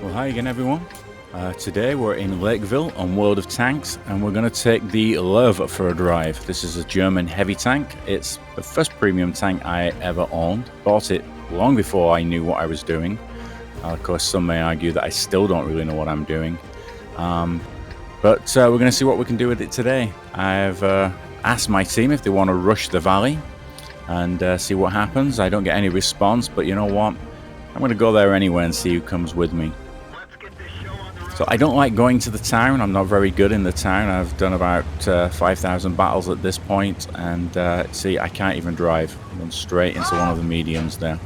Well, hi again, everyone. Today we're in Lakeville on World of Tanks, and we're going to take the Lowe for a drive. This is a German heavy tank. It's the first premium tank I ever owned. Bought it long before I knew what I was doing. Of course, some may argue that I still don't really know what I'm doing. But we're going to see what we can do with it today. I've asked my team if they want to rush the valley and see what happens. I don't get any response, but you know what? I'm going to go there anyway and see who comes with me. So I don't like going to the town. I'm not very good in the town. I've done about 5,000 battles at this point, and see, I can't even drive. I'm going straight into one of the mediums there.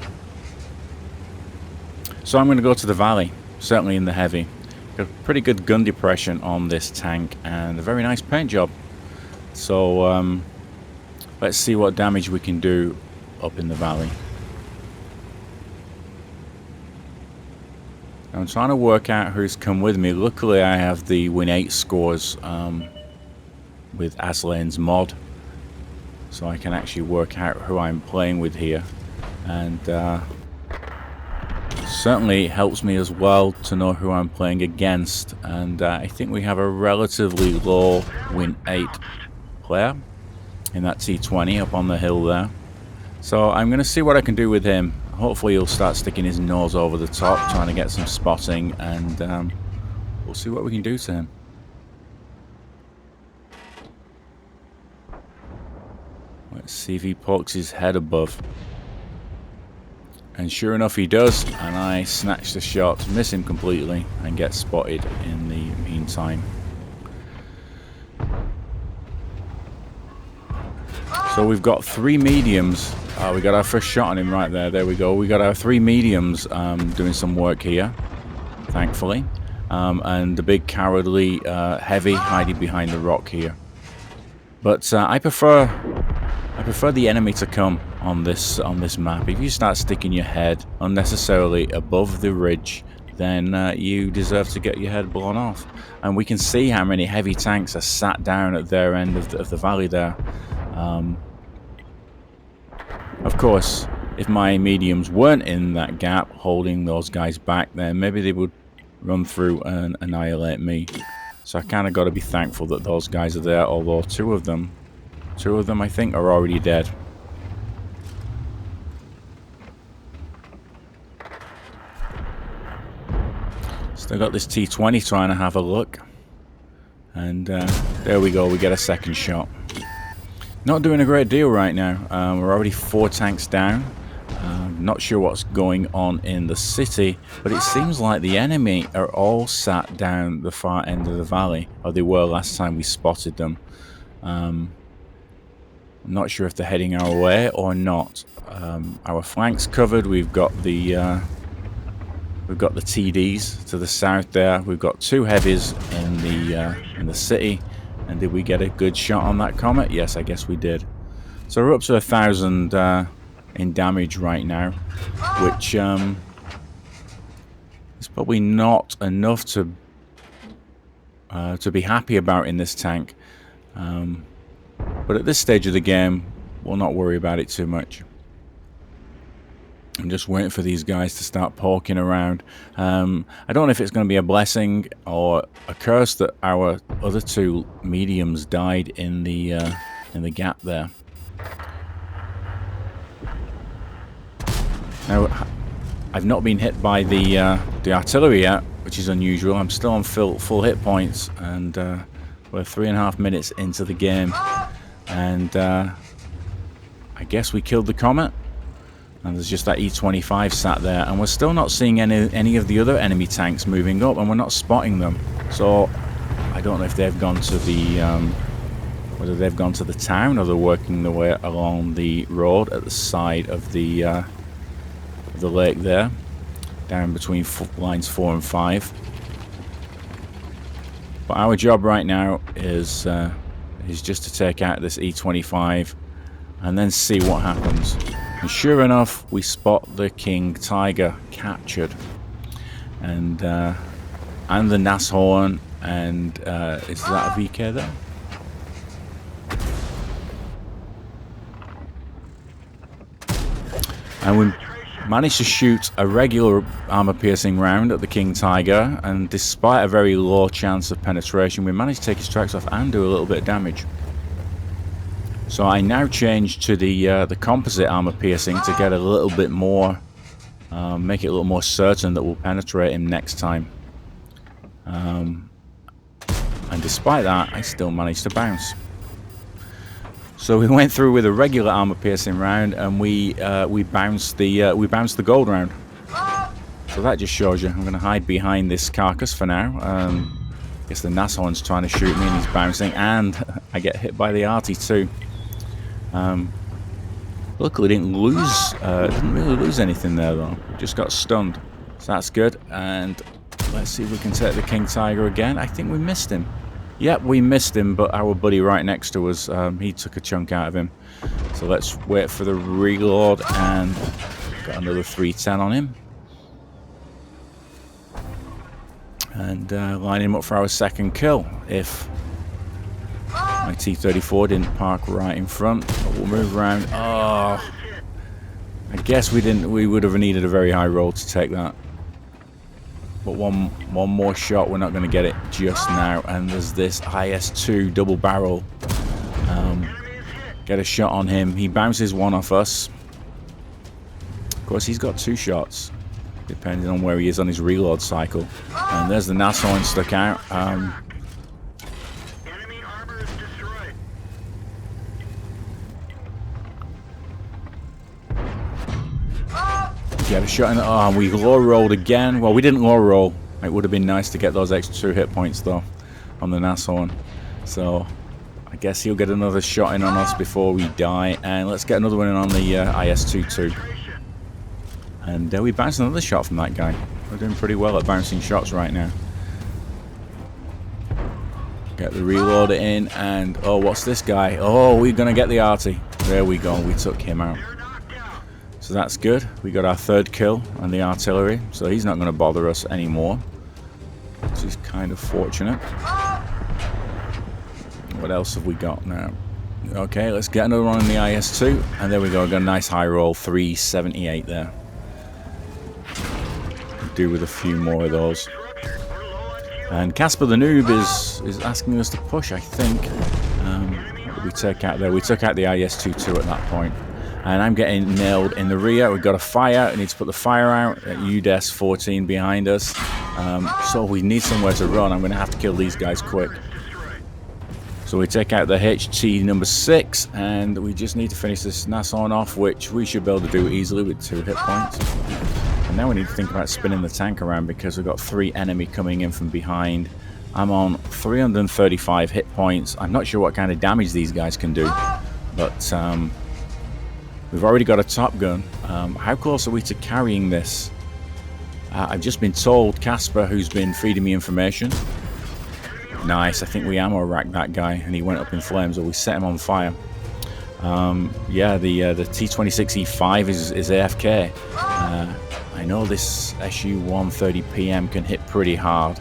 So I'm going to go to the valley, certainly in the heavy. Got pretty good gun depression on this tank and a very nice paint job. So let's see what damage we can do up in the valley. I'm trying to work out who's come with me. Luckily, I have the Win 8 scores with Aslane's mod, so I can actually work out who I'm playing with here. And certainly it helps me as well to know who I'm playing against. And I think we have a relatively low Win 8 player in that T20 up on the hill there. So I'm going to see what I can do with him. Hopefully he'll start sticking his nose over the top, trying to get some spotting, and we'll see what we can do to him. Let's see if he pokes his head above. And sure enough he does, and I snatch the shot, miss him completely, and get spotted in the meantime. So we've got 3 mediums. We got our first shot on him right there. There we go. We got our 3 mediums doing some work here, thankfully. And the big cowardly heavy hiding behind the rock here. But I prefer the enemy to come on this map. If you start sticking your head unnecessarily above the ridge, then you deserve to get your head blown off. And we can see how many heavy tanks are sat down at their end of the valley there. Of course, if my mediums weren't in that gap holding those guys back, then maybe they would run through and annihilate me. So I kind of got to be thankful that those guys are there, although two of them I think are already dead. Still got this T20 trying to have a look. And there we go, we get a second shot. Not doing a great deal right now. We're already 4 tanks down. Not sure what's going on in the city, but it seems like the enemy are all sat down the far end of the valley, or they were last time we spotted them. I'm not sure if they're heading our way or not. Our flanks covered. We've got the TDs to the south there. We've got 2 heavies in the city. And did we get a good shot on that comet? Yes, I guess we did. So we're up to 1,000 in damage right now, which is probably not enough to be happy about in this tank. But at this stage of the game, we'll not worry about it too much. I'm just waiting for these guys to start poking around. I don't know if it's going to be a blessing or a curse that our other 2 mediums died in the gap there. Now, I've not been hit by the artillery yet, which is unusual. I'm still on full hit points, and we're 3.5 minutes into the game, and I guess we killed the comet. And there's just that E25 sat there, and we're still not seeing any of the other enemy tanks moving up, and we're not spotting them. So I don't know if they've gone to the whether they've gone to the town or they're working their way along the road at the side of the lake there, down between lines 4 and 5. But our job right now is just to take out this E25 and then see what happens. And sure enough, we spot the King Tiger captured, and the Nashorn, and is that a VK there? And we Managed to shoot a regular armor-piercing round at the King Tiger, and despite a very low chance of penetration, we managed to take his tracks off and do a little bit of damage. So I now change to the composite armor-piercing to get a little bit more, make it a little more certain that we'll penetrate him next time. And despite that, I still managed to bounce. So we went through with a regular armor-piercing round, and we bounced the gold round. So that just shows you. I'm going to hide behind this carcass for now. I guess the Nashorn's trying to shoot me, and he's bouncing, and I get hit by the arty too. Luckily, didn't really lose anything there though. Just got stunned, so that's good. And let's see if we can take the King Tiger again. I think we missed him. Yep, we missed him, but our buddy right next to us, he took a chunk out of him. So let's wait for the reload, and got another 310 on him. And line him up for our second kill. If my T-34 didn't park right in front, but we'll move around. Oh, I guess we would have needed a very high roll to take that. But one more shot, we're not going to get it just now. And there's this IS-2 double barrel. Get a shot on him. He bounces one off us. Of course, he's got 2 shots, depending on where he is on his reload cycle. And there's the Nashorn stuck out. Get a shot in the... Oh, we low rolled again. Well, we didn't low roll. It would have been nice to get those extra 2 hit points though on the Nashorn. So I guess he'll get another shot in on us before we die. And let's get another one in on the IS-2 too. And we bounced another shot from that guy. We're doing pretty well at bouncing shots right now. Get the reloader in, and oh, what's this guy? Oh, we're gonna get the arty. There we go. We took him out. So that's good. We got our 3rd kill on the artillery, so he's not going to bother us anymore, which is kind of fortunate. What else have we got now? Okay, let's get another one on the IS-2, and there we go. Got a nice high roll, 378 there. Could do with a few more of those. And Casper the Noob is asking us to push, I think. What did we take out there? We took out the IS-2 too at that point. And I'm getting nailed in the rear. We've got a fire. We need to put the fire out. UDES 14 behind us. So we need somewhere to run. I'm going to have to kill these guys quick. So we take out the HT number 6, and we just need to finish this Nashorn off, which we should be able to do easily with 2 hit points. And now we need to think about spinning the tank around, because we've got 3 enemy coming in from behind. I'm on 335 hit points. I'm not sure what kind of damage these guys can do, but we've already got a top gun. How close are we to carrying this? I've just been told, Casper, who's been feeding me information. Nice, I think we ammo racked that guy, and he went up in flames, or we set him on fire. Yeah, the T-26E5 is AFK. I know this SU-130PM can hit pretty hard,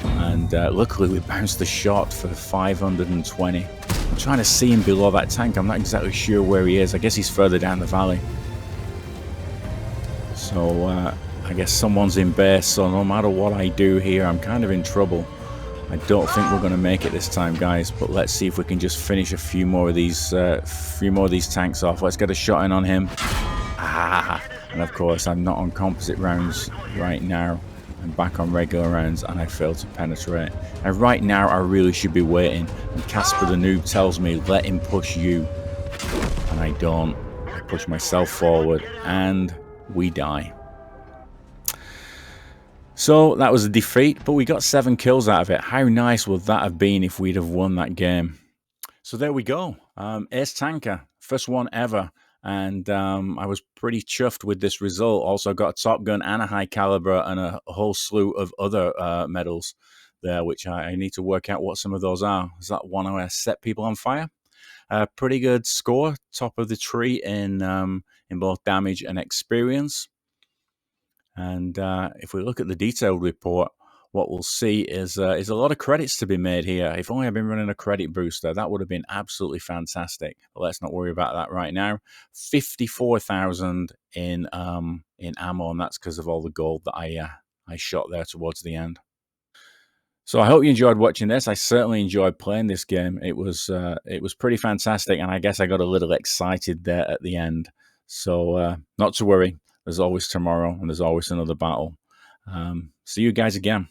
and luckily we bounced the shot for 520. I'm trying to see him below that tank. I'm not exactly sure where he is. I guess he's further down the valley. So I guess someone's in base, so no matter what I do here, I'm kind of in trouble. I don't think we're going to make it this time, guys, but let's see if we can just finish a few more of these tanks off. Let's get a shot in on him. And of course, I'm not on composite rounds right now. I'm back on regular rounds, and I failed to penetrate. And right now, I really should be waiting. And Casper the Noob tells me, let him push you. And I don't. I push myself forward, and we die. So that was a defeat, but we got 7 kills out of it. How nice would that have been if we'd have won that game? So there we go. Ace Tanker, first one ever. And I was pretty chuffed with this result. Also got a Top Gun and a high caliber and a whole slew of other medals there, which I need to work out what some of those are. Is that one where I set people on fire? Pretty good score, top of the tree in both damage and experience. And if we look at the detailed report, what we'll see is a lot of credits to be made here. If only I'd been running a credit booster, that would have been absolutely fantastic. But let's not worry about that right now. 54,000 in ammo, and that's because of all the gold that I shot there towards the end. So I hope you enjoyed watching this. I certainly enjoyed playing this game. It was pretty fantastic, and I guess I got a little excited there at the end. So not to worry. There's always tomorrow, and there's always another battle. See you guys again.